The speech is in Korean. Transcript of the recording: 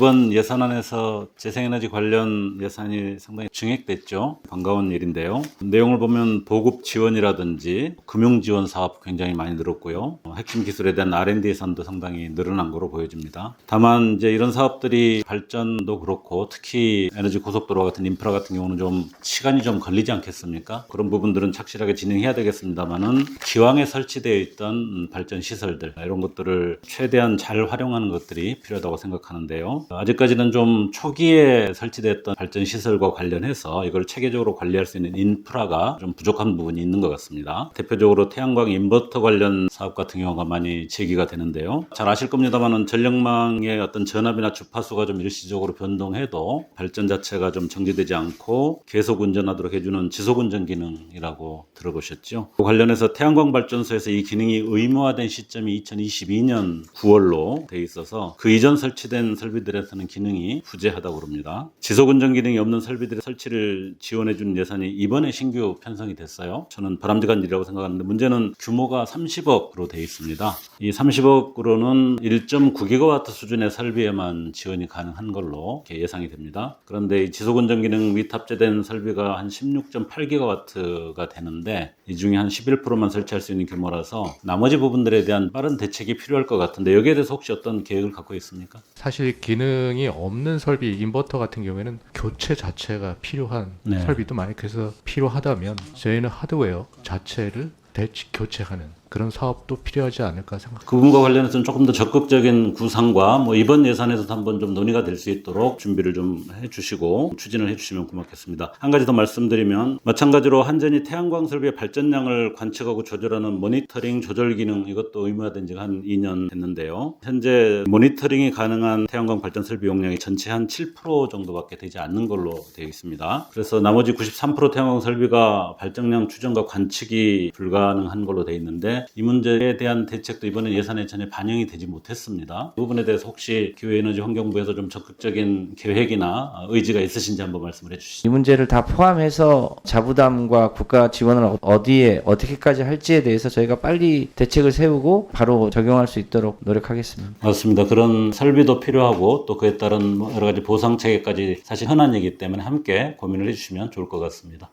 이번 예산안에서 재생에너지 관련 예산이 상당히 증액됐죠. 반가운 일인데요. 내용을 보면 보급 지원이라든지 금융 지원 사업 굉장히 많이 늘었고요. 핵심 기술에 대한 R&D 예산도 상당히 늘어난 거로 보여집니다. 다만 이제 이런 사업들이 발전도 그렇고 특히 에너지 고속도로 같은 인프라 같은 경우는 좀 시간이 좀 걸리지 않겠습니까? 그런 부분들은 착실하게 진행해야 되겠습니다만은 기왕에 설치되어 있던 발전 시설들 이런 것들을 최대한 잘 활용하는 것들이 필요하다고 생각하는데요. 아직까지는 좀 초기에 설치됐던 발전 시설과 관련해서 이걸 체계적으로 관리할 수 있는 인프라가 좀 부족한 부분이 있는 것 같습니다. 대표적으로 태양광 인버터 관련 사업 같은 경우가 많이 제기가 되는데요. 잘 아실 겁니다만은 전력망의 어떤 전압이나 주파수가 좀 일시적으로 변동해도 발전 자체가 좀 정지되지 않고 계속 운전하도록 해주는 지속 운전 기능이라고 들어보셨죠? 그 관련해서 태양광 발전소에서 이 기능이 의무화된 시점이 2022년 9월로 돼 있어서 그 이전 설치된 설비들에서는 기능이 부재하다고 그럽니다. 지속 운전 기능이 없는 설비들의 설치를 지원해 주는 예산이 이번에 신규 편성이 됐어요. 저는 바람직한 일이라고 생각하는데 문제는 규모가 30억으로 돼 있습니다. 이 30억으로는 1.9기가와트 수준의 설비에만 지원이 가능한 걸로 예상이 됩니다. 그런데 이 지속 운전 기능 위탑재된 설비가 한 16.8기가와트가 되는데 이 중에 한 11%만 설치할 수 있는 규모라서 나머지 부분들에 대한 빠른 대책이 필요할 것 같은데 여기에 대해서 혹시 어떤 계획을 갖고 있습니까? 사실 기능이 없는 설비 인버터 같은 경우에는 교체 자체가 필요한 설비도 많이 그래서 필요하다면 저희는 하드웨어 자체를 교체하는 그런 사업도 필요하지 않을까 생각합니다. 그 부분과 관련해서는 조금 더 적극적인 구상과 이번 예산에서도 한번 좀 논의가 될 수 있도록 준비를 좀 해주시고 추진을 해주시면 고맙겠습니다. 한 가지 더 말씀드리면 마찬가지로 한전이 태양광 설비의 발전량을 관측하고 조절하는 모니터링 조절 기능 이것도 의무화된 지가 한 2년 됐는데요. 현재 모니터링이 가능한 태양광 발전 설비 용량이 전체 한 7% 정도밖에 되지 않는 걸로 되어 있습니다. 그래서 나머지 93% 태양광 설비가 발전량 추정과 관측이 불가능한 걸로 되어 있는데 이 문제에 대한 대책도 이번에 예산에 전혀 반영이 되지 못했습니다. 이 부분에 대해서 혹시 기후에너지환경부에서 좀 적극적인 계획이나 의지가 있으신지 한번 말씀을 해주시죠. 이 문제를 다 포함해서 자부담과 국가 지원을 어디에 어떻게까지 할지에 대해서 저희가 빨리 대책을 세우고 바로 적용할 수 있도록 노력하겠습니다. 맞습니다. 그런 설비도 필요하고 또 그에 따른 여러 가지 보상 체계까지 사실 흔한 얘기이기 때문에 함께 고민을 해주시면 좋을 것 같습니다.